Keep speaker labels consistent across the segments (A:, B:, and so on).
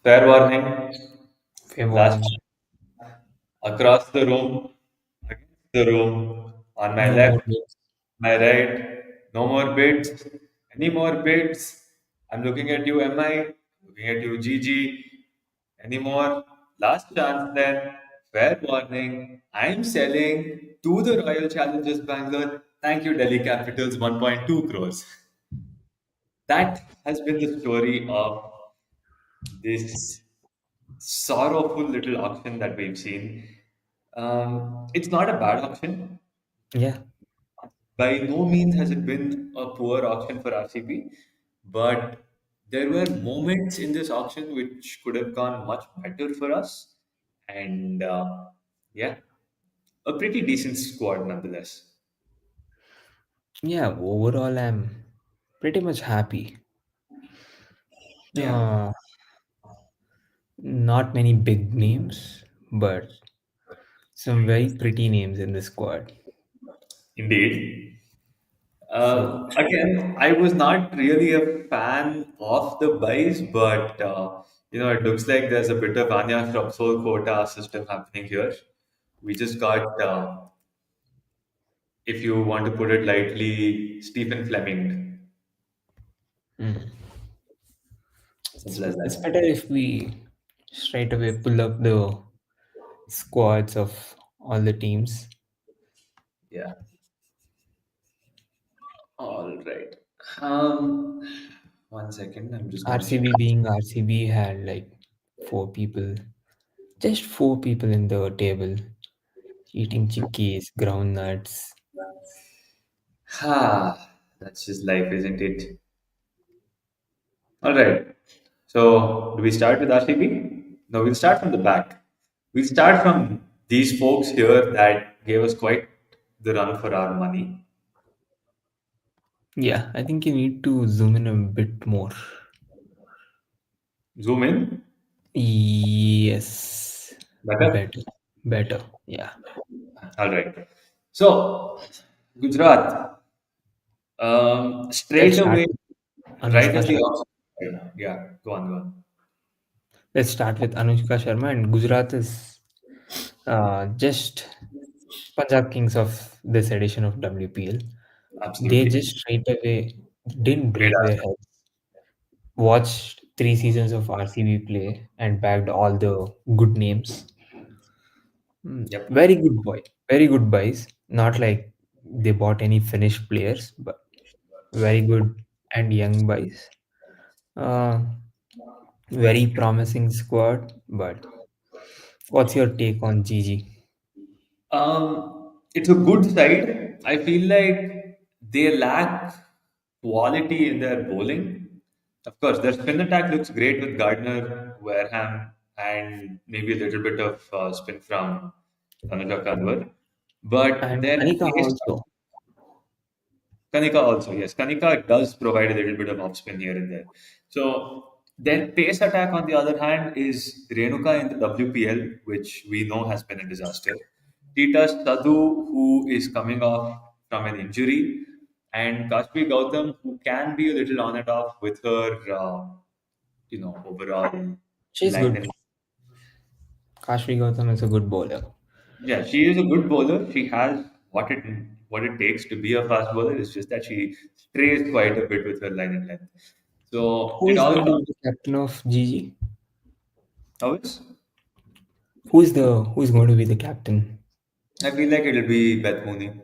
A: Fair warning,
B: Fair
A: last
B: warning.
A: across the room, against the room, on my
B: No
A: left,
B: more bets.
A: my right, no more bids, any more bids. I'm looking at you, MI, looking at you, GG, any more? Last chance then, fair warning, I'm selling to the Royal Challengers Bangalore. Thank you, Delhi Capitals, 1.2 crores. That has been the story of this sorrowful little auction that we've seen. It's not a bad auction.
B: Yeah.
A: By no means has it been a poor auction for RCB, but there were moments in this auction which could have gone much better for us. And yeah, a pretty decent squad nonetheless.
B: Yeah. Overall, I'm pretty much happy.
A: Yeah,
B: Uh, Not many big names, but some very pretty names in the squad.
A: indeed.
B: So,
A: Again, I was not really a fan of the buys, but it looks like there's a bit of Anya Shropsol quota system happening here. We just got, if you want to put it lightly, Stephen Fleming.
B: mm,
A: Simple as
B: it's
A: that.
B: better if we straight away pull up the squads of all the teams.
A: Yeah. All right. Um, 1 second. I'm just gonna check.
B: RCB being RCB had like four people, just four people in the table eating chickpeas, groundnuts.
A: Ah, that's just life, isn't it? All right. So, do we start with RCB? No, we'll start from the back. We'll start from these folks here that gave us quite the run for our money.
B: Yeah, I think you need to zoom in a bit more.
A: Zoom in.
B: Yes,
A: Better.
B: better, better. Yeah.
A: All right. So, Gujarat,
B: Let's
A: straight
B: start
A: away,
B: with
A: right
B: Anushka
A: as the
B: Sharma.
A: option. Yeah, go on, go on.
B: Let's start with Anushka Sharma, and Gujarat is just Punjab Kings of this edition of WPL. They
A: Absolutely.
B: just straight away didn't
A: Great
B: break their
A: answer.
B: heads. Watched 3 seasons of RCB play and bagged all the good names.
A: Yep.
B: Very good boy. Very good buys. Not like they bought any finished players, but very good and young buys. Uh, Very promising squad. But what's your take on Gigi?
A: It's a good side. I feel like they lack quality in their bowling. Of course, their spin attack looks great with Gardner, Wareham, and maybe a little bit of spin from Tanuja Kanwar. But
B: And
A: their
B: Anika
A: pace,
B: also.
A: Kanika also, yes, Kanika does provide a little bit of off spin here and there. So their pace attack, on the other hand, is Renuka in the WPL, which we know has been a disaster. Tita Sadhu, who is coming off from an injury, and Kashmi Gautam, who can be a little on and off with her, overall
B: She's
A: line.
B: good. Kashmi Gautam is a good bowler.
A: Yeah, she is a good bowler. She has what it takes to be a fast bowler. It's just that she strays quite a bit with her line and length. So
B: Who
A: it
B: is
A: all
B: going to be
A: comes.
B: the captain of Gigi?
A: How is?
B: Who is going to be the captain?
A: I feel like it'll be Beth Mooney.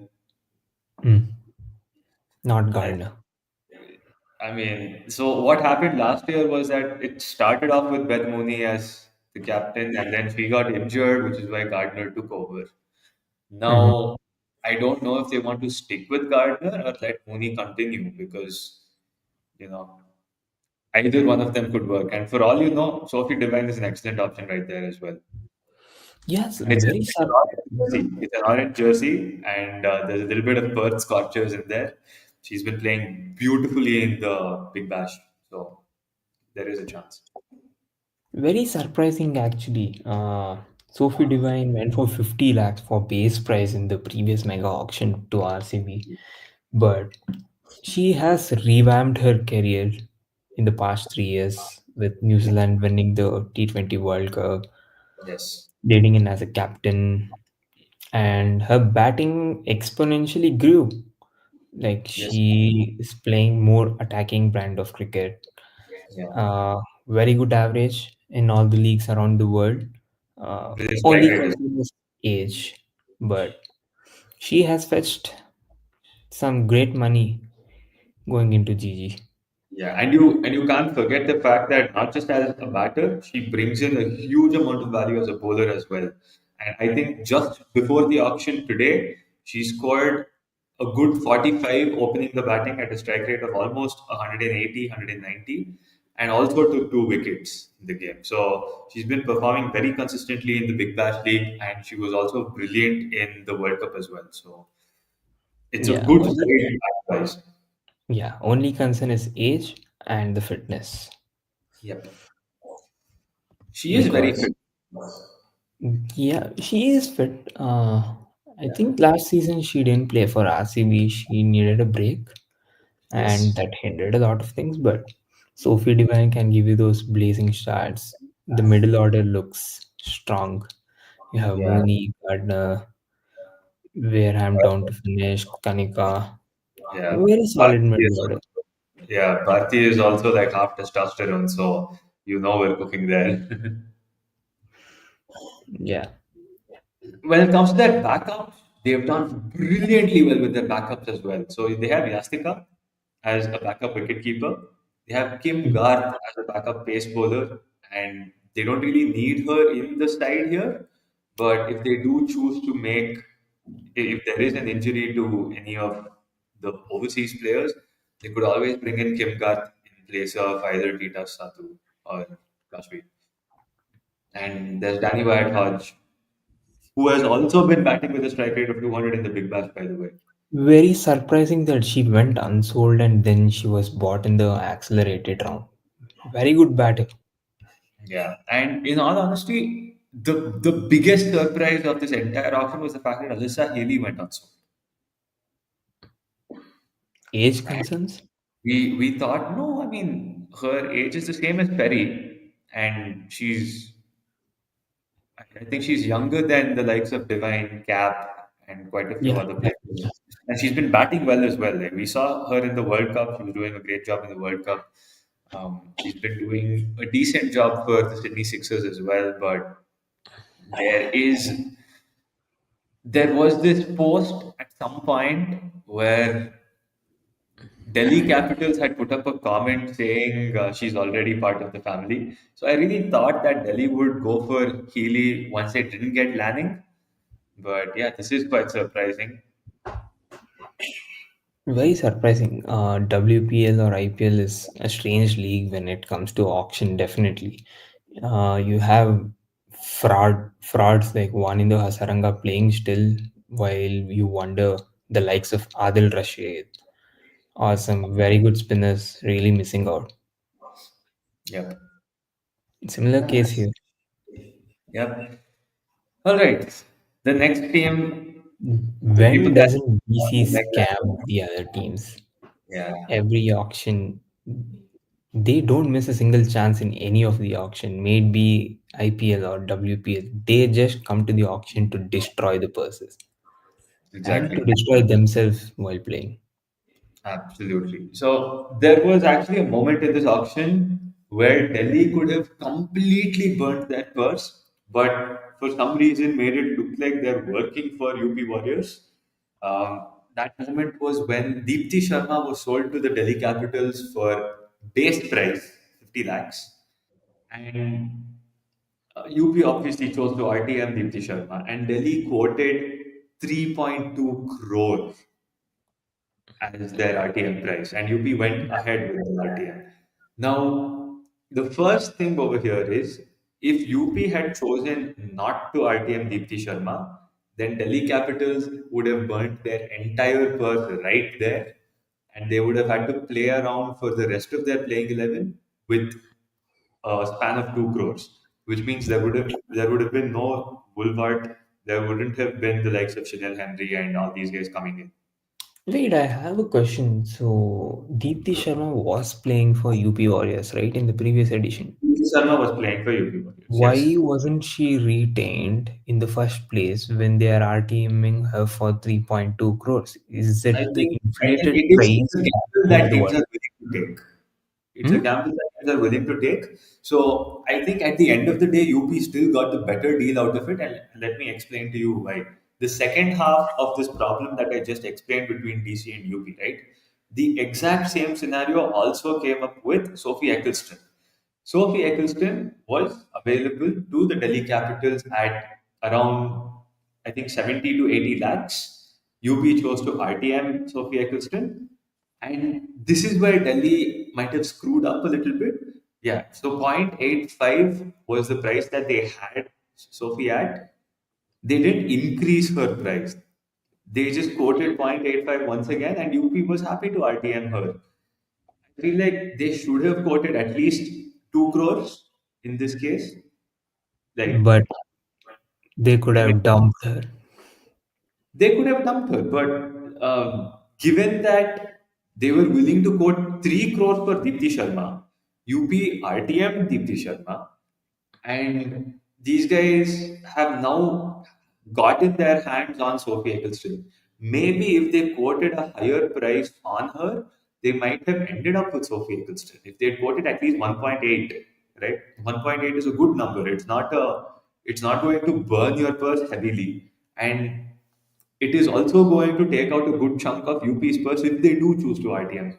B: Hmm, not
A: I,
B: Gardner.
A: I mean, so what happened last year was that it started off with Beth Mooney as the captain, and then she got injured, which is why Gardner took over.
B: Mhm.
A: Now, I don't know if they want to stick with Gardner or let Mooney continue because you know either one of them could work. And for all you know, Sophie Devine is an excellent option right there as well.
B: Yes,
A: And it's,
B: very
A: it's an orange jersey. It's an orange jersey, and there's a little bit of Perth Scorchers in there. She's been playing beautifully in the Big Bash, so there is a chance.
B: very surprising actually. Sophie Devine went for 50 lakhs for base price in the previous mega auction to RCB, but she has revamped her career in the past 3 years. with New Zealand winning the T20 World Cup,
A: Yes.
B: leading in as a captain, and her batting exponentially grew. Like
A: Yes.
B: she is playing more attacking brand of cricket.
A: Yeah.
B: Uh, Very good average in all the leagues around the world.
A: With his strike
B: Only
A: rate as
B: concern is age, but she has fetched some great money going into GG.
A: Yeah, and you can't forget the fact that not just as a batter, she brings in a huge amount of value as a bowler as well. And I think just before the auction today, she scored a good 45 opening the batting at a strike rate of almost 180, 190, and also took 2 wickets in the game. So she's been performing very consistently in the Big Bash League, and she was also brilliant in the World Cup as well. So it's a
B: Yeah,
A: good
B: only
A: trade price.
B: only concern is age and the fitness
A: Yep. She is very
B: because
A: fit.
B: yeah, she is fit. I
A: Yeah.
B: think last season she didn't play for RCB. She needed a break, and
A: Yes.
B: that hindered a lot of things. But Sophie Devine can give you those blazing starts. The middle order looks strong. You have
A: Yeah.
B: Mooney, Gardner, Wareham down to finish, Kanika.
A: Yeah.
B: Very solid
A: Bharti
B: middle
A: is
B: order.
A: yeah, Bharti is also like half testosterone, so you know we're cooking there.
B: Yeah,
A: When it comes to their backups, they've done brilliantly well with their backups as well. So they have Yastika as a backup wicketkeeper. They have Kim Garth as a backup pace bowler, and they don't really need her in the side here. But if they do choose to make, if there is an injury to any of the overseas players, they could always bring in Kim Garth in place of either Tita Satu or Kashmir. And there's Danny Wyatt Hodge, who has also been batting with a strike rate of 200 in the Big Bash, by the way.
B: very surprising that she went unsold and then she was bought in the accelerated round. Very good batting.
A: Yeah, and in all honesty, the biggest surprise of this entire auction was the fact that Alyssa Haley went unsold.
B: Age
A: And
B: concerns?
A: we thought, no, I mean, her age is the same as Perry, and I think she's younger than the likes of Divine, Cap, and quite a few
B: Yeah,
A: other players.
B: definitely.
A: And she's been batting well as well. Like we saw her in the World Cup; she was doing a great job in the World Cup. She's been doing a decent job for the Sydney Sixers as well. But there is there was this post at some point where Delhi Capitals had put up a comment saying she's already part of the family. So I really thought that Delhi would go for Healy once they didn't get Lanning. But yeah, this is quite surprising.
B: Very surprising. WPL or IPL is a strange league when it comes to auction, definitely. You have frauds like Wanindo Hasaranga playing still while you wonder the likes of Adil Rashid or some very good spinners really missing out.
A: Yep.
B: Similar
A: Yeah,
B: case here.
A: yep. All right. The next team, the people
B: When
A: that
B: doesn't BC
A: like
B: scam the other teams?
A: yeah,
B: Every auction, they don't miss a single chance in any of the auction, may it be IPL or WPL. They just come to the auction to destroy the purses and to
A: exactly.
B: destroy themselves while playing.
A: Absolutely. So there was actually a moment in this auction where Delhi could have completely burnt that purse, but for some reason made it look like they're working for UP Warriors. That moment was when Deepti Sharma was sold to the Delhi Capitals for base price 50 lakhs, and UP obviously chose to RTM Deepti Sharma, and Delhi quoted 3.2 crore as their RTM price, and UP went ahead with the RTM. Now, the first thing over here is if UP had chosen not to RTM Deepti Sharma, then Delhi Capitals would have burnt their entire purse right there, and they would have had to play around for the rest of their playing 11 with a span of 2 crores, which means there would have been no Boulevard, there wouldn't have been the likes of Chanel Henry and all these guys coming in.
B: Wait, I have a question. So, Deepti Sharma was playing for UP Warriors, right, in the previous edition.
A: Nidhi Sharma was playing for UP Warriors.
B: Why
A: Yes.
B: wasn't she retained in the first place when they are RTMing her for 3.2 crores? Is it the
A: I think
B: inflated
A: it is
B: price
A: a gamble
B: of
A: that
B: the
A: teams
B: world?
A: are willing to take. It's a
B: Hmm?
A: gamble that teams are willing to take. So I think at the end of the day, UP still got the better deal out of it. And let me explain to you why. The second half of this problem that I just explained between DC and UP, right? The exact same scenario also came up with Sophie Eccleston. Sophie Eccleston was available to the Delhi Capitals at around, I think, 70 to 80 lakhs. UP chose to RTM Sophie Eccleston. And this is where Delhi might have screwed up a little bit. Yeah, so 0.85 was the price that they had Sophie at. They didn't increase her price. They just quoted 0.85 once again, and UP was happy to RTM her. I feel like they should have quoted at least 2 crores in this case. Like,
B: But they could
A: I mean,
B: have dumped her.
A: they could have dumped her, but given that they were willing to quote 3 crores for Deepti Sharma, UP RTM Deepti Sharma, and these guys have now gotten their hands on Sophie Eccleston. Maybe if they quoted a higher price on her, they might have ended up with Sophie Eccleston. If they had quoted at least 1.8, right? 1.8 is a good number. It's not going to burn your purse heavily. And it is also going to take out a good chunk of UP's purse if they do choose to RTM.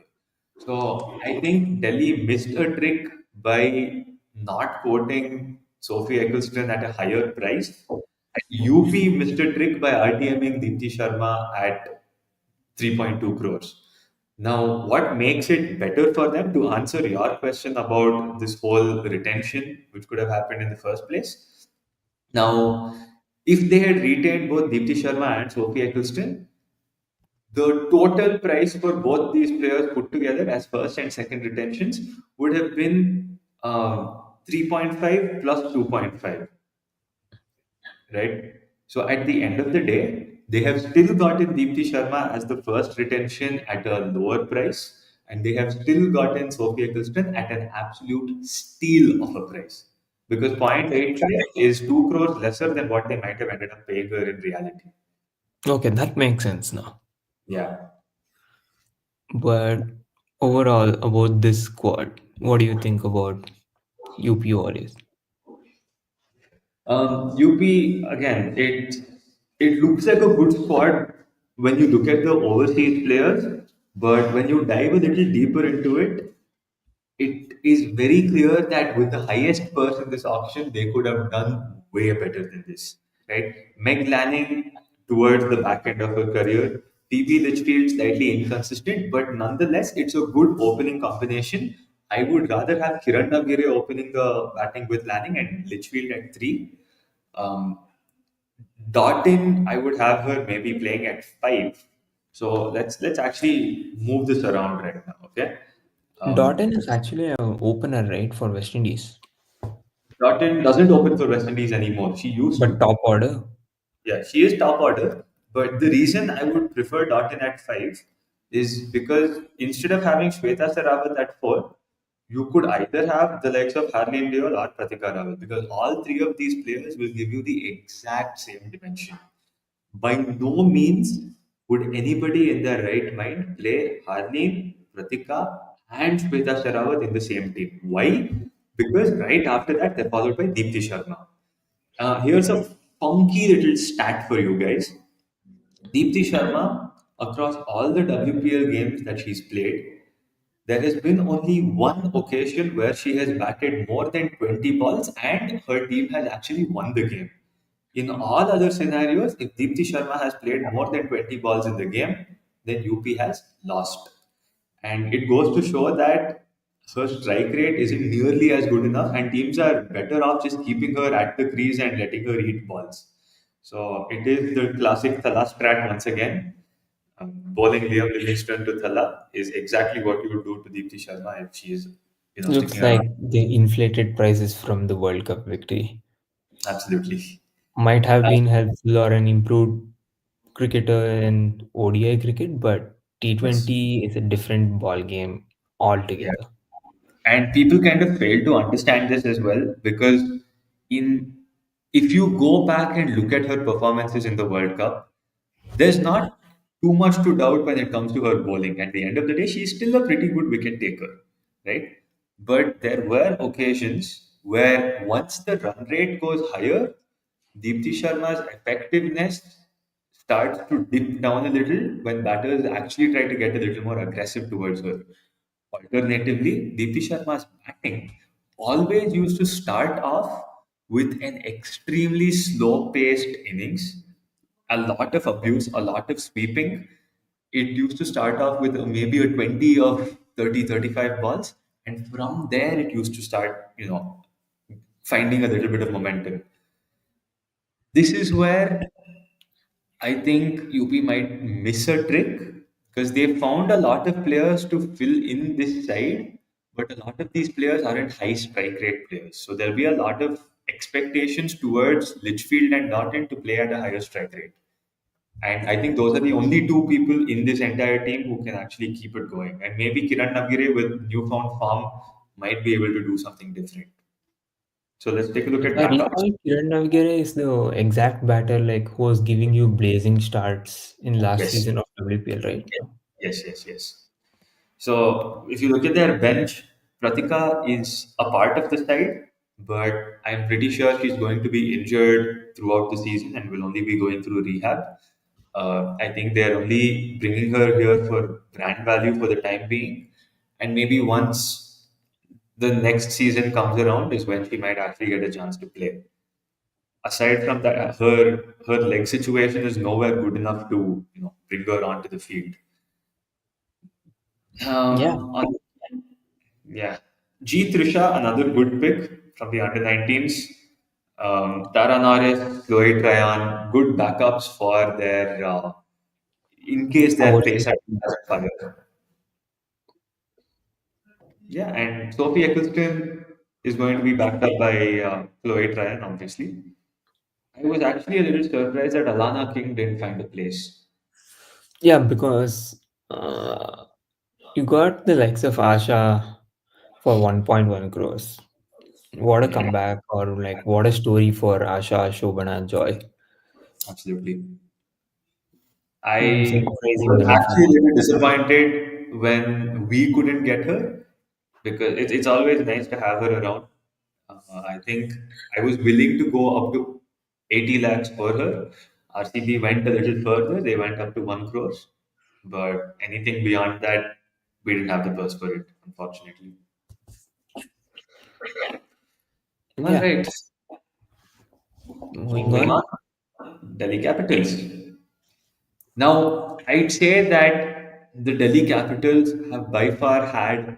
A: So I think Delhi missed a trick by not quoting Sophie Eccleston at a higher price. And UP missed a trick by RTMing Deepti Sharma at 3.2 crores. Now, what makes it better for them to answer your question about this whole retention, which could have happened in the first place? Now, if they had retained both Deepti Sharma and Sophie Eccleston, the total price for both these players put together as first and second retentions would have been 3.5 plus 2.5, right? So at the end of the day, they have still gotten Deepti Sharma as the first retention at a lower price, and they have still gotten Sophie Eccleston at an absolute steal of a price. Because 0.85 is 2 crores lesser than what they might have ended up paying her in reality.
B: Okay, that makes sense now.
A: Yeah.
B: But overall, about this squad, what do you think about UP Warriors?
A: UP again. It looks like a good squad when you look at the overseas players, but when you dive a little deeper into it, it is very clear that with the highest purse in this auction, they could have done way better than this. Right? Meg Lanning towards the back end of her career, TB Litchfield slightly inconsistent, but nonetheless, it's a good opening combination. I would rather have Kiran Navgire opening the batting with Lanning and Litchfield at three. Um, Dottin, I would have her maybe playing at five. So let's actually move this around right now. Okay. Um,
B: Dottin is actually an opener, right, for West Indies,
A: Dottin doesn't open for West Indies anymore. She used
B: but
A: to.
B: top order.
A: Yeah, she is top order. But the reason I would prefer Dottin at five is because instead of having Shweta Saravat at four, you could either have the likes of Harleen Deol or Pratika Rawat because all three of these players will give you the exact same dimension. By no means would anybody in their right mind play Harleen, Pratika, and Shweta Sharawat in the same team. Why? Because right after that, they're followed by Deepti Sharma. Here's a funky little stat for you guys. Deepti Sharma, across all the WPL games that she's played, there has been only one occasion where she has batted more than 20 balls and her team has actually won the game. In all other scenarios, if Deepti Sharma has played more than 20 balls in the game, then UP has lost. And it goes to show that her strike rate isn't nearly as good enough, and teams are better off just keeping her at the crease and letting her eat balls. So it is the classic Thala strat once again. Bowling Liam Livingstone to Thala is exactly what you would do to Deepti Sharma if she is,
B: Looks
A: sticking around.
B: like the inflated prices from the World Cup victory
A: Absolutely.
B: might have
A: Uh,
B: been helpful or an improved cricketer in ODI cricket, but
A: Yes.
B: T20 is a different ball game
A: Yeah.
B: altogether.
A: And people kind of fail to understand this as well because in if you go back and look at her performances in the World Cup, there's not too much to doubt when it comes to her bowling. At the end of the day, she's still a pretty good wicket taker, right? But there were occasions where once the run rate goes higher, Deepti Sharma's effectiveness starts to dip down a little when batters actually try to get a little more aggressive towards her. Alternatively, Deepti Sharma's batting always used to start off with an extremely slow paced innings, a lot of abuse, a lot of sweeping. It used to start off with maybe a 20 of 30, 35 balls. And from there, it used to start, finding a little bit of momentum. This is where I think UP might miss a trick because they found a lot of players to fill in this side, but a lot of these players aren't high strike rate players. So there'll be a lot of expectations towards Litchfield and Norton to play at a higher strike rate. And I think those are the only two people in this entire team who can actually keep it going. And maybe Kiran Navgire with newfound form might be able to do something different. So let's take a look
B: If
A: at
B: I
A: backups.
B: recall, Kiran Navigere is the exact batter like who was giving you blazing starts in last
A: Yes.
B: season of WPL, right?
A: Yes, yes, yes. So if you look at their bench, Pratika is a part of the side, but I'm pretty sure she's going to be injured throughout the season and will only be going through rehab. I think they're only bringing her here for brand value for the time being, and maybe once the next season comes around is when she might actually get a chance to play. Aside from that, her leg situation is nowhere good enough to bring her onto the field.
B: Yeah.
A: On Yeah. G. Trisha, another good pick from the under 19s. Tara Norris, Chloe Tryon, good backups for their, in case their pace
B: Overseas.
A: doesn't fire. Yeah, and Sophie Eccleston is going to be backed up by Chloe Tryon, obviously. I was actually a little surprised that Alana King didn't find a place.
B: Yeah, because you got the likes of Asha for 1.1 crores. What a
A: Yeah,
B: comeback, or like what a story for Asha, Shobana, Joy.
A: absolutely.
B: Some
A: I
B: crazy
A: was
B: money for
A: actually a little disappointed when we couldn't get her because it's always nice to have her around. I think I was willing to go up to 80 lakhs for her. RCB went a little further, they went up to 1 crores. But anything beyond that, we didn't have the purse for it, unfortunately. All
B: yeah.
A: right,
B: Moving
A: moving
B: on.
A: on. Delhi Capitals. Now, I'd say that the Delhi Capitals have by far had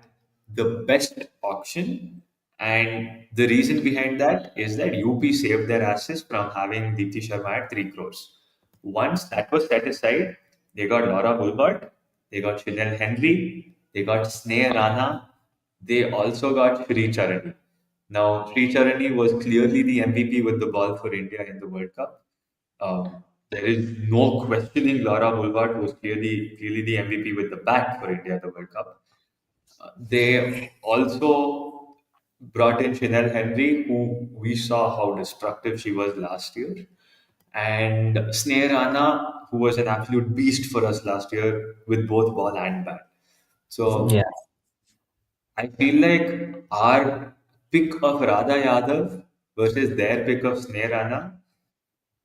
A: the best auction, and the reason behind that is that UP saved their asses from having Deepthi Sharma at 3 crores. Once that was set aside, they got Laura Bulbart, they got Chanel Henry, they got Sneh Rana, they also got Sri Charani. Now, Sri Charani was clearly the MVP with the ball for India in the World Cup. There is no questioning Laura Wolvart was clearly the MVP with the bat for India at the World Cup. They also brought in Chanel Henry, who we saw how destructive she was last year, and Sneh Rana, who was an absolute beast for us last year with both ball and bat.
B: Yeah.
A: So I feel like our pick of Radha Yadav versus their pick of Sneh Rana,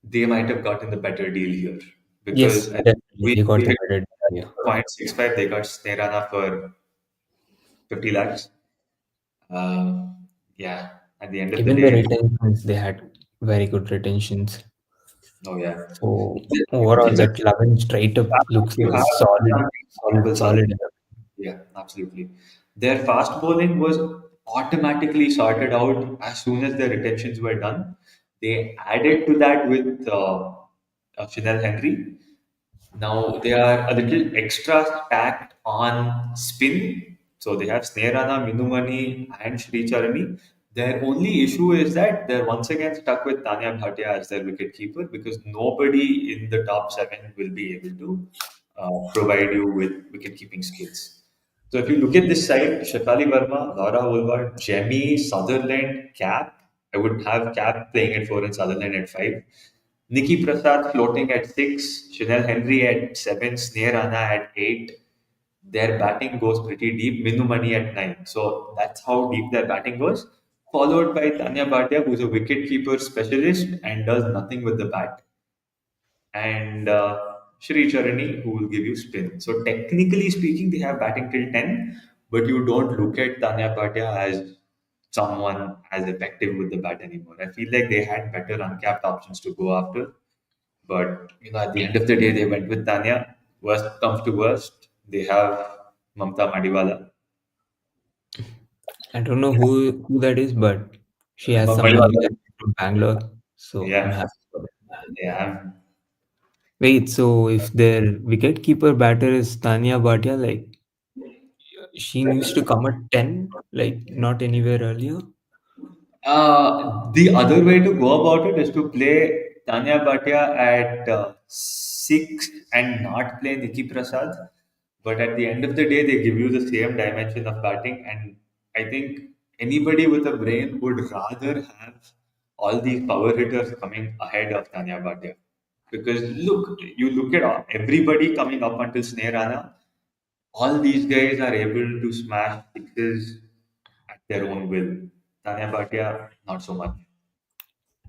A: they might have gotten the better deal here
B: Yes,
A: because I think
B: definitely. They
A: we
B: got the
A: picked
B: better deal.
A: 0.65, they got Snerana for 50 lakhs. Yeah, at the end of the
B: Even the
A: day,
B: retentions, they had very good retentions.
A: oh yeah.
B: So overall,
A: It's a
B: that 11 straight up looks
A: you have
B: solid,
A: something
B: solid,
A: people are.
B: solid.
A: Yeah, absolutely. Their fast bowling was automatically sorted out as soon as their retentions were done. They added to that with Chanel Henry. Now they are a little extra stacked on spin. So they have Sneharana, Minumani, and Sri Charani. Their only issue is that they're once again stuck with Tanya Bhatia as their wicket keeper because nobody in the top seven will be able to provide you with wicket keeping skills. So if you look at this side, Shefali Verma, Laura Woolward, Jemmy, Sutherland, Cap. I would have Cap playing at four and Sutherland at five. Nikki Prasad floating at six, Chanel Henry at seven, Sneha Rana at eight. Their batting goes pretty deep. Minu Mani at nine. So that's how deep their batting goes. Followed by Tanya Bhatia, who's a wicket keeper specialist and does nothing with the bat, and Shri Charani, who will give you spin. So technically speaking, they have batting till 10, but you don't look at Tanya Bhatia as someone as effective with the bat anymore. I feel like they had better uncapped options to go after, but at the end of the day, they went with Tanya. Worst comes to worst, they have Mamta Madiwala.
B: I don't know who that is, but she has some money
A: Madiwala,
B: left from Bangalore, so I'm
A: yeah,
B: happy for that.
A: yeah.
B: Wait, so if their wicketkeeper batter is Tanya Bhatia, like she needs to come at 10, like not anywhere earlier?
A: The other way to go about it is to play Tanya Bhatia at six and not play Nikki Prasad. But at the end of the day, they give you the same dimension of batting. And I think anybody with a brain would rather have all these power hitters coming ahead of Tanya Bhatia. Because look, you look at everybody coming up until Sneh Rana, all these guys are able to smash sixes at their own will. Tanya Bhatia, not so much.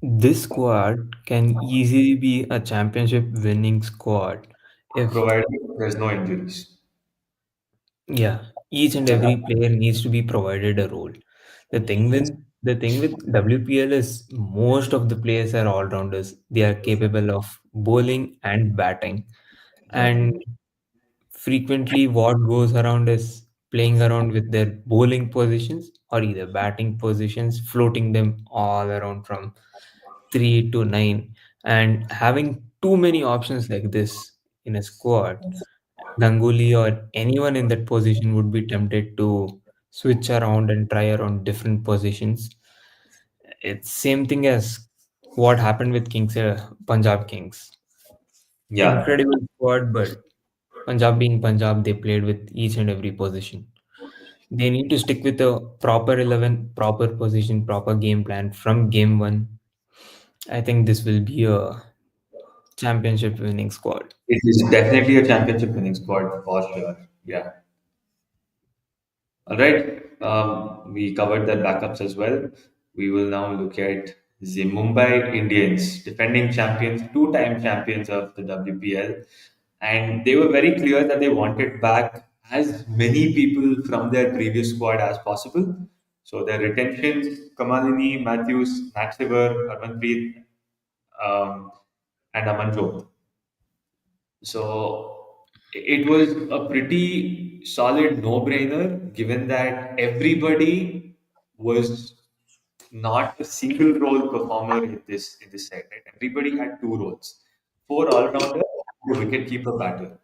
B: This squad can easily be a championship winning squad if,
A: Provided there's no injuries.
B: yeah, each and every player needs to be provided a role. The thing with WPL is most of the players are all rounders. They are capable of bowling and batting. And
A: Exactly.
B: frequently what goes around is playing around with their bowling positions or either batting positions, floating them all around from 3 to 9, and having too many options like this in a squad. Ganguly or anyone in that position would be tempted to switch around and try around different positions. It's same thing as what happened with Punjab Kings.
A: Yeah,
B: Incredible squad, but Punjab being Punjab, they played with each and every position. They need to stick with a proper 11, proper position, proper game plan from game one. I think this will be a championship winning squad.
A: it is definitely a championship winning squad for sure. Yeah. All right. We covered their backups as well. We will now look at the Mumbai Indians, defending champions, two-time champions of the WPL, and they were very clear that they wanted back as many people from their previous squad as possible. So their retentions: Kamalini, Matthews, Max River, Harmanpreet, um, and Amanjot. So it was a pretty solid no-brainer given that everybody was not a single role performer in this side, right? Everybody had two roles. Four all-rounders and a wicket-keeper batter.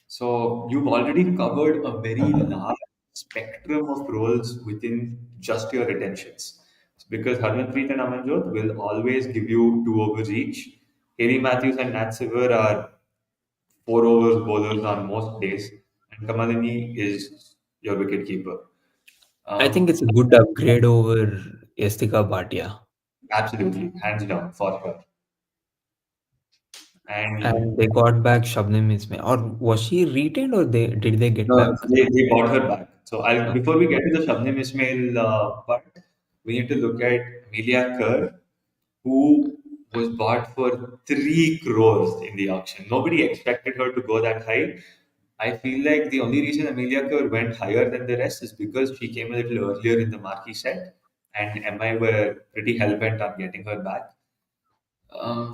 A: So you've already covered a very large spectrum of roles within just your retentions. Because Harmanpreet and Amanjot will always give you 2 overs each. Harry Matthews and Nat Silver are 4 overs bowlers on most days, and Kamalini is your wicket keeper.
B: I think it's a good upgrade over Yastika Bhatia.
A: Absolutely, hands down, for sure. And
B: And they got back Shabnam Ismail. Or was she retained or did they get
A: no,
B: back?
A: they bought her back. So
B: Uh,
A: before we get to the Shabnim Ismail part, we need to look at Amelia Kerr, who was bought for 3 crores in the auction. Nobody expected her to go that high. I feel like the only reason Amelia Kerr went higher than the rest is because she came a little earlier in the marquee set, and MI were pretty hell bent on getting her back.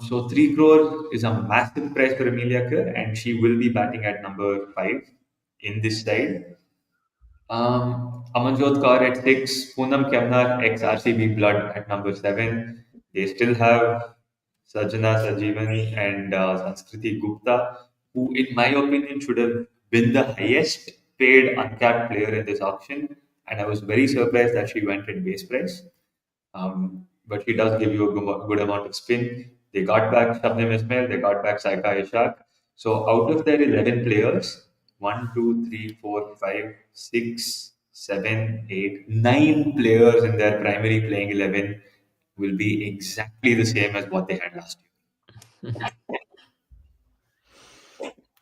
A: So 3 crores is a massive price for Amelia Kerr, and she will be batting at number 5 in this side. Amanjot Kaur at 6, Poonam Kemnar ex RCB Blood at number 7. They still have Sajana Sajivani and Sanskriti Gupta, who, in my opinion, should have been the highest paid uncapped player in this auction. And I was very surprised that she went at base price. but he does give you a good amount of spin. They got back Shabnim Ismail, they got back Saika Ishaq. So out of their 11 players, 9 players in their primary playing 11 will be exactly the same as what they had last year.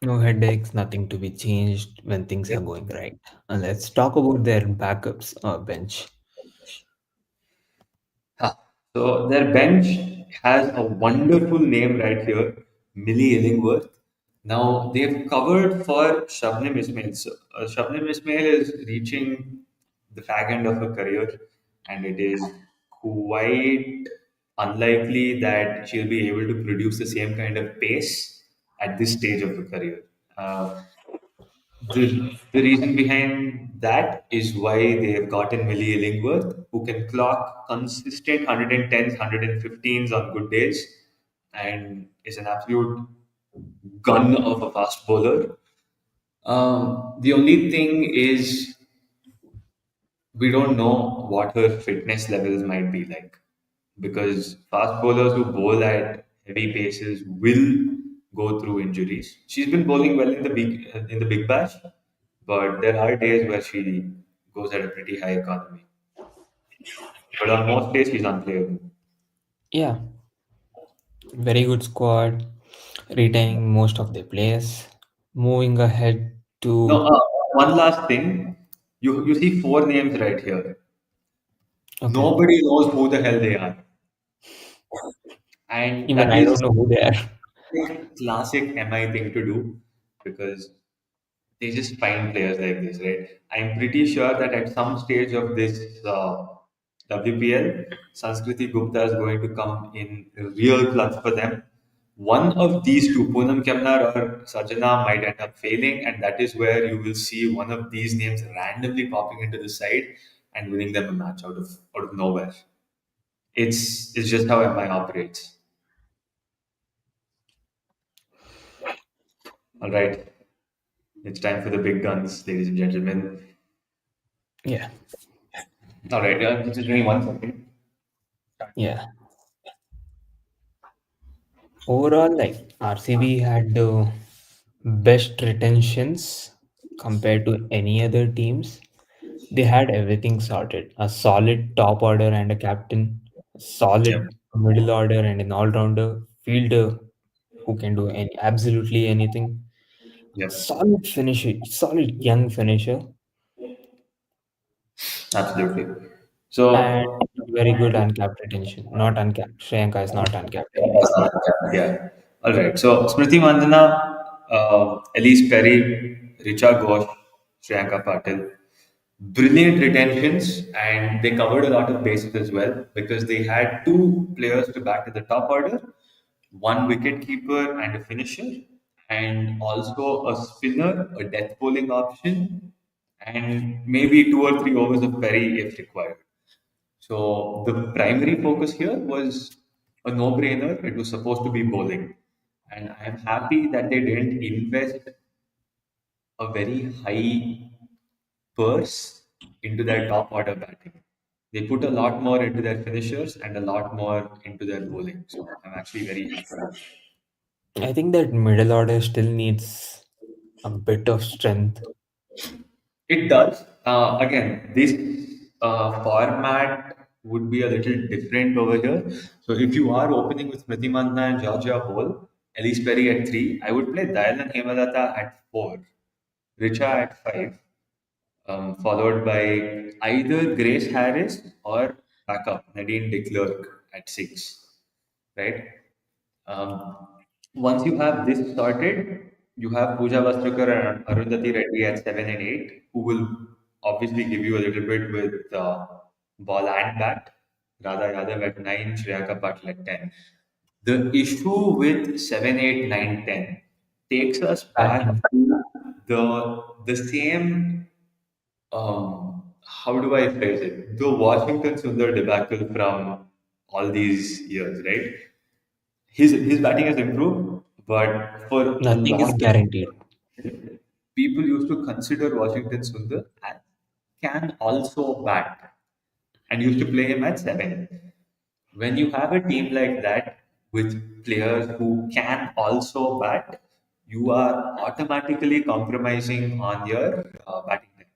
B: No headaches, nothing to be changed when things
A: Yeah.
B: are going right. And let's talk about their backups bench.
A: Huh. So their bench has a wonderful name right here, Millie Illingworth. Now they've covered for Shabnim Ismail. So, Shabnim Ismail is reaching the fag end of her career, and it is quite unlikely that she'll be able to produce the same kind of pace at this stage of her career. The reason behind that is why they've gotten Millie Illingworth, who can clock consistent 110s, 115s on good days, and is an absolute gun of a fast bowler. The only thing is we don't know what her fitness levels might be like because fast bowlers who bowl at heavy paces will go through injuries. She's been bowling well in the big bash, but there are days where she goes at a pretty high economy. But on most days, she's unplayable.
B: Yeah, very good squad, retaining most of their players. Moving ahead
A: No,
B: to
A: one last thing. You see four names right here.
B: okay,
A: Nobody knows who the hell they are, and
B: even
A: that
B: I don't
A: is
B: know who they are.
A: classic MI thing to do because they just find players like this, right? I'm pretty sure that at some stage of this WPL, Sanskriti Gupta is going to come in real clutch for them. One of these two, Poonam Kemnar or Sajana, might end up failing, and that is where you will see one of these names randomly popping into the side and winning them a match out of nowhere. It's just how MI operates. All right, it's time for the big guns, ladies and gentlemen.
B: Yeah,
A: All right, just give me 1 second.
B: yeah. Overall, like RCB had the best retentions compared to any other teams. They had everything sorted. A solid top order and a captain, a
A: Yep.
B: solid middle order and an all-rounder, fielder who can do absolutely anything.
A: Yep.
B: Solid finisher, solid young finisher,
A: Absolutely.
B: and
A: So,
B: very good uncapped retention. Not uncapped. Shriyanka is not uncapped anyways.
A: yeah. All right. So, Smriti Mandana, Elise Perry, Richa Ghosh, Shriyanka Patil. Brilliant retentions, and they covered a lot of bases as well because they had two players to bat in the top order, one wicket keeper and a finisher, and also a spinner, a death bowling option, and maybe 2 or 3 overs of Perry if required. So the primary focus here was a no-brainer. It was supposed to be bowling, and I'm happy that they didn't invest a very high purse into their top order batting. They put a lot more into their finishers and a lot more into their bowling. So I'm actually very happy.
B: I think that middle order still needs a bit of strength.
A: It does. Again, this format would be a little different over here. So if you are opening with Smriti Mandana and Georgia Hall, Elise Perry at 3, I would play Dayal and Hemalata at 4, Richa at 5, followed by either Grace Harris or backup Nadine de Klerk at 6, right? Um, Once you have this sorted, you have Pooja Vastrukar and Arundhati Reddy at 7 and 8, who will obviously give you a little bit with ball and bat. Radha Yadav at 9, Shreyaka Patil at 10. The issue with 7, 8, 9, 10 takes us back
B: Batting.
A: to the same how do I phrase it? The Washington Sundar debacle from all these years, right? His batting has improved, but for a
B: Nothing is
A: long
B: guaranteed.
A: time, people used to consider Washington Sundar as can also bat and used to play him at 7. When you have a team like that with players who can also bat, you are automatically compromising on your batting depth.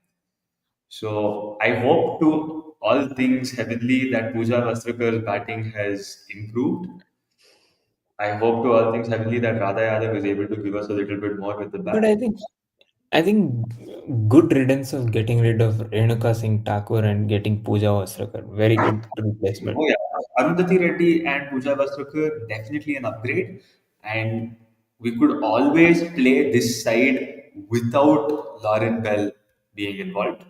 A: So I hope to all things heavenly that Pooja Vastrakar's batting has improved. I hope to all things heavenly that Radha Yadav is able to give us a little bit more with the
B: But
A: bat.
B: I think good riddance of getting rid of Renuka Singh Thakur and getting Pooja Vasrakar. Very good replacement.
A: Oh yeah, Arundhati Reddy and Pooja Vastrukar definitely an upgrade, and we could always play this side without Lauren Bell being involved.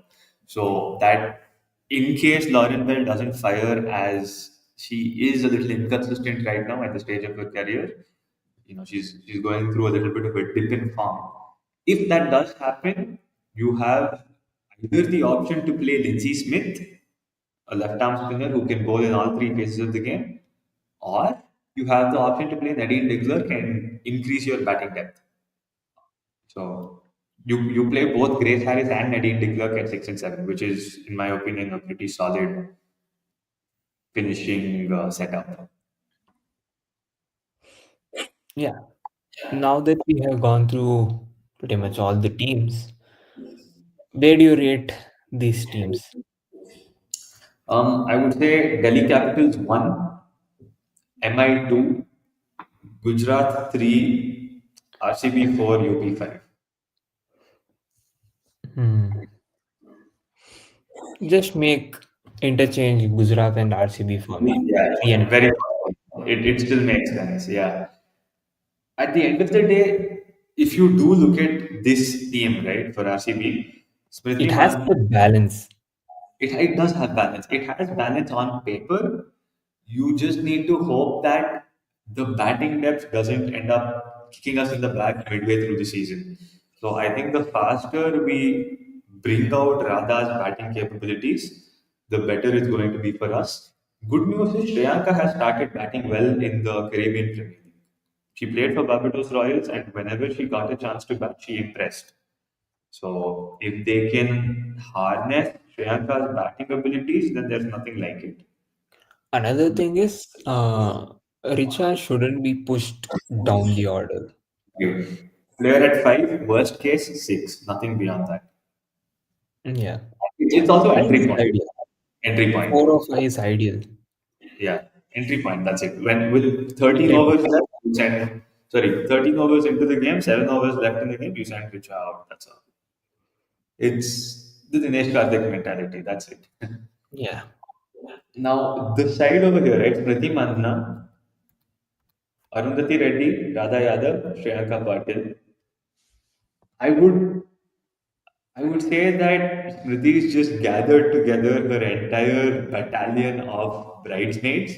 A: So that in case Lauren Bell doesn't fire, as she is a little inconsistent right now at the stage of her career, she's going through a little bit of a dip in form. If that does happen, you have either the option to play Lindsay Smith, a left arm spinner who can bowl in all three phases of the game, or you have the option to play Nadine Diggler and increase your batting depth. So you play both Grace Harris and Nadine Diggler at 6 and 7, which is, in my opinion, a pretty solid finishing setup.
B: Yeah. Now that we have gone through pretty much all the teams, where do you rate these teams?
A: I would say Delhi Capitals 1, MI 2, Gujarat 3, RCB 4, UP 5.
B: Hmm. Just make interchange Gujarat and RCB for me.
A: Yeah,
B: 3 and 5.
A: very. It still makes sense. Yeah. At the end of the day, if you do look at this team, right, for RCB,
B: It
A: Smriti
B: has
A: Mandhana,
B: the balance.
A: it does have balance. It has balance on paper. You just need to hope that the batting depth doesn't end up kicking us in the back midway through the season. So I think the faster we bring out Radha's batting capabilities, the better it's going to be for us. Good news is Shreyanka has started batting well in the Caribbean Premier League. She played for Barbados Royals, and whenever she got a chance to bat, she impressed. So if they can harness Shreyanka's batting abilities, then there's nothing like it.
B: Another thing is, Richa shouldn't be pushed down the order.
A: Okay. Player at 5, worst case 6, nothing beyond that.
B: Yeah.
A: It's also
B: 5
A: entry
B: is
A: point.
B: ideal.
A: Entry point.
B: 4 or 5 is ideal.
A: Yeah, entry point. That's it. When with 13
B: Entry
A: overs
B: point.
A: left, you send. Sorry, 13 overs into the game, 7 overs left in the game, you send Richa out. That's all. It's the Dinesh Karthik mentality. That's it.
B: Yeah.
A: Now, the side over here, right? Smriti Mandhana, Arundhati Reddy, Radha Yadav, Shreyanka Patil. I would I would say that Smriti's just gathered together her entire battalion of bridesmaids.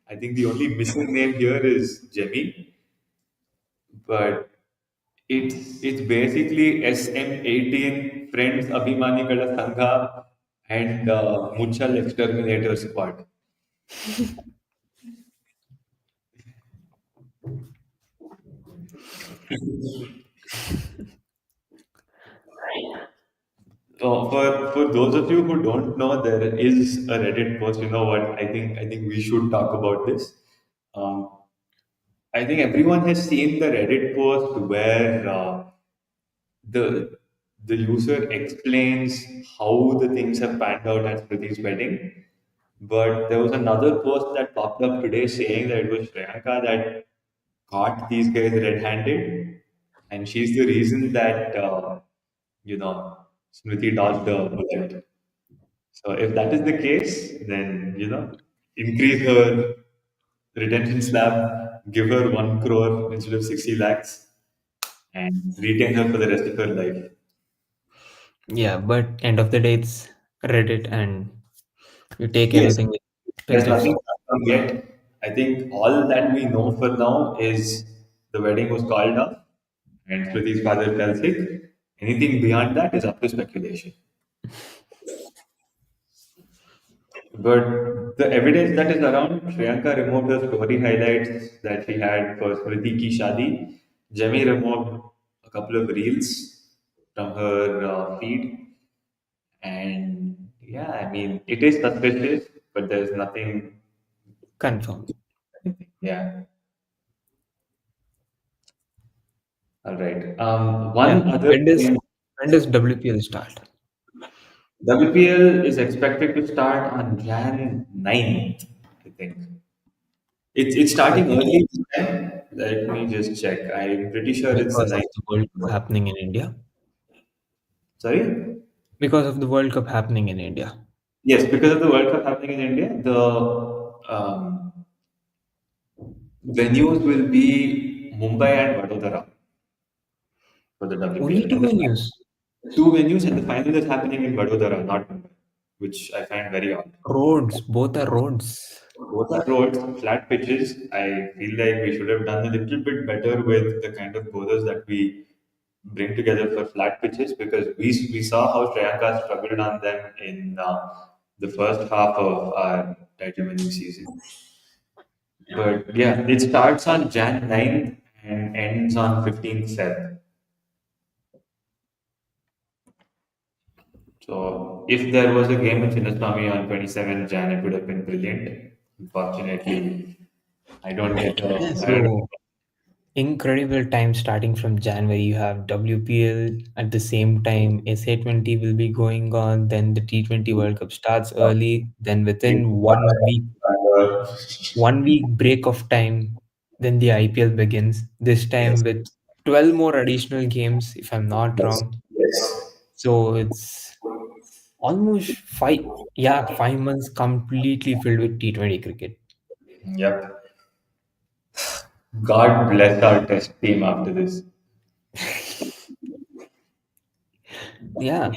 A: I think the only missing name here is Jemmy, but it's basically SM18 Friends Abhimani Kala Sangha and Muchal Exterminator Squad. So for those of you who don't know, there is a Reddit post. You know what? I think we should talk about this. Um, I think everyone has seen the Reddit post where the the user explains how the things have panned out at Smriti's wedding. But there was another post that popped up today saying that it was Shreyanka that caught these guys red-handed, and she's the reason that you know Smriti dodged the bullet. So if that is the case, then increase her retention slab, give her 1 crore instead of 60 lakhs, and retain her for the rest of her life.
B: Yeah, but end of the day, it's Reddit, and you take
A: Yes,
B: everything with
A: there's
B: pinch of
A: nothing
B: salt.
A: confirmed yet. I think all that we know for now is the wedding was called off and Smriti's father fell sick. Anything beyond that is up to speculation. But the evidence that is around, Shreyanka removed her story highlights that she had for Smriti Ki Shadi. Jemmy removed a couple of reels from her feed. And yeah, I mean, it is suspicious, but there's nothing
B: Confirm.
A: Yeah. All right.
B: Yeah.
A: One other
B: When does
A: thing,
B: when does WPL start?
A: WPL is expected to start on Jan 9th, I think. It's starting
B: Okay.
A: early this time. Let me just check. I'm pretty sure it's the
B: Because of
A: 9th.
B: the World Cup happening in India.
A: Sorry?
B: Because of the World Cup happening in India.
A: Yes, because of the World Cup happening in India, the venues will be Mumbai and Vadodara for the
B: Only
A: WPL.
B: two venues.
A: Two venues, and the final is happening in Vadodara, not Mumbai, which I find very odd.
B: Roads. Both are roads.
A: Both are roads, flat pitches. I feel like we should have done a little bit better with the kind of bowlers that we bring together for flat pitches because we saw how Priyanka struggled on them in the first half of our title winning season. But yeah, it starts on Jan 9th and ends on 15th Feb. So if there was a game in Chinnaswamy on 27th Jan, it would have been brilliant. Unfortunately, I don't get
B: Yeah.
A: I don't
B: So incredible time starting from January. You have WPL at the same time. SA20 will be going on. Then the T20 World Cup starts early. Then within
A: know.
B: 1 week break of time, then the IPL begins. This time
A: Yes.
B: with 12 more additional games, if I'm not
A: Yes.
B: wrong.
A: Yes.
B: So it's almost 5 months completely filled with T20 cricket.
A: Yep. God bless our test team after this.
B: Yeah,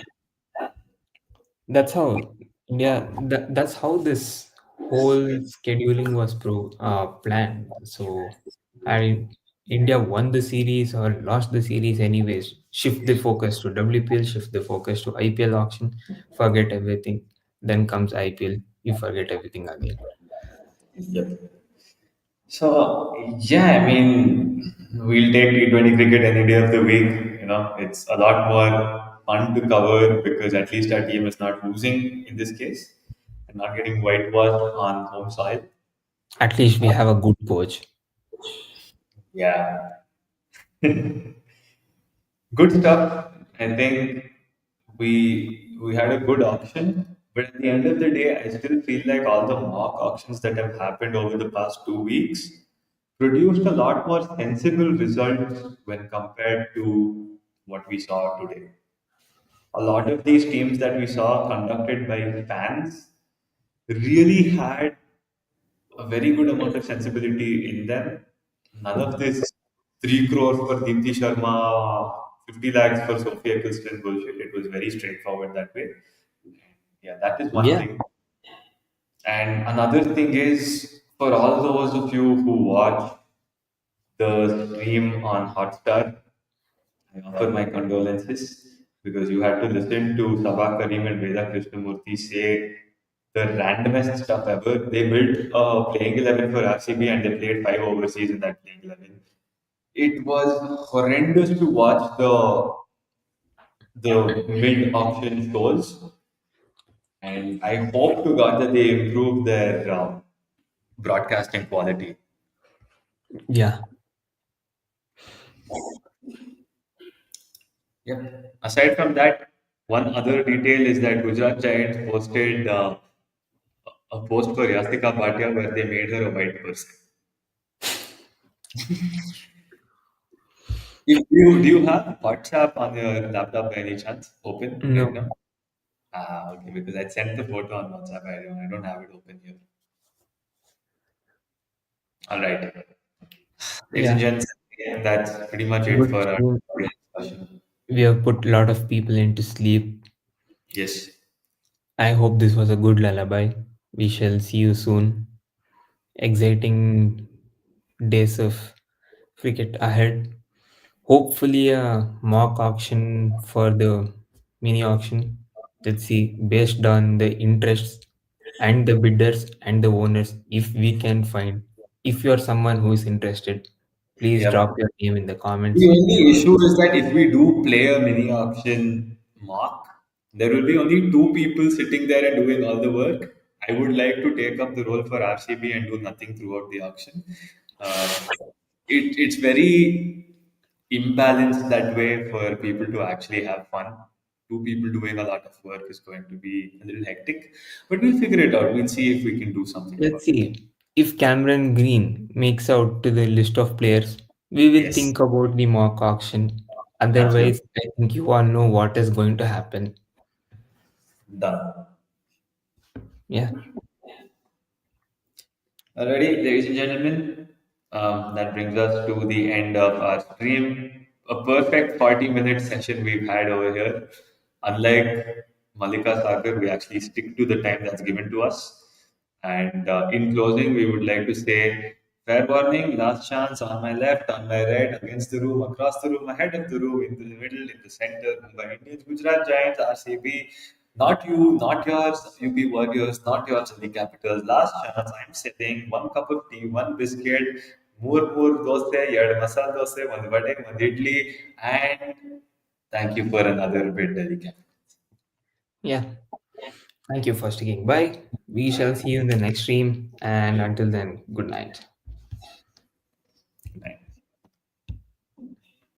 B: that's how that's how this whole scheduling was planned. So I India won the series or lost the series anyways. Shift the focus to WPL, shift the focus to IPL auction, forget everything. Then comes IPL, you forget everything again.
A: Yep. So yeah, I mean, we'll take T20 cricket any day of the week. It's a lot more fun to cover because at least our team is not losing in this case and not getting whitewashed on home soil.
B: At least we have a good coach.
A: Yeah, good stuff. I think we had a good auction, but at the end of the day, I still feel like all the mock auctions that have happened over the past 2 weeks produced a lot more sensible results when compared to what we saw today. A lot of these teams that we saw conducted by fans really had a very good amount of sensibility in them. None of this 3 crores for Deepthi Sharma, 50 lakhs for Sophia Eccleston bullshit. It was very straightforward that way. Yeah, that is one
B: Yeah,
A: thing. And another thing is for all those of you who watch the stream on Hotstar, I offer my condolences because you had to listen to Sabah Karim and Veda Krishnamurthy say the randomest stuff ever. They built a playing 11 for RCB and they played 5 overseas in that playing 11. It was horrendous to watch the mid auction shows, and I hope to God that they improve their broadcasting quality.
B: yeah,
A: Yep. Aside from that, one other detail is that Gujarat Giants posted a post for Yastika Bhatia where they made her a white person. If you do you have WhatsApp on your laptop by any chance open right
B: no,
A: now? Ah, okay, because I sent the photo on WhatsApp. I don't have it open here. All right, ladies and
B: yeah.
A: gents, that's pretty much it
B: Good.
A: for our
B: So
A: discussion.
B: we have put a lot of people into sleep.
A: Yes.
B: I hope this was a good lullaby. We shall see you soon. Exciting days of cricket ahead. Hopefully, a mock auction for the mini auction. Let's see, based on the interests and the bidders and the owners, if we can find. If you're someone who is interested, please
A: Yep.
B: drop your name in the
A: The
B: comments. We
A: only
B: will.
A: issue is that if we do play a mini auction mock, there will be only two people sitting there and doing all the work. I would like to take up the role for RCB and do nothing throughout the auction. Uh, it's very imbalanced that way for people to actually have fun. Two people doing a lot of work is going to be a little hectic, but we'll figure it out. We'll see if we can do something
B: Let's
A: about it.
B: see. If Cameron Green makes out to the list of players, we will
A: Yes,
B: think about the mock auction. Otherwise,
A: absolutely.
B: I think you all know what is going to happen.
A: Done.
B: Yeah.
A: Alrighty, ladies and gentlemen, that brings us to the end of our stream. A perfect 40-minute session we've had over here. Unlike Malika Sagar, we actually stick to the time that's given to us. And in closing, we would like to say fair warning, last chance on my left, on my right, against the room, across the room, ahead of the room, in the middle, in the center, Mumbai Indians, Gujarat Giants, RCB. Not you, not yours, UP Warriors, not yours, Delhi Capitals. Last chance, I'm sitting, one cup of tea, one biscuit, more dosa, yard masala dosa, one vade, one idli, and thank you for another bit, Delhi Capitals.
B: Yeah. Thank you for sticking by. We shall see you in the next stream. And until then, good night.
A: Good night.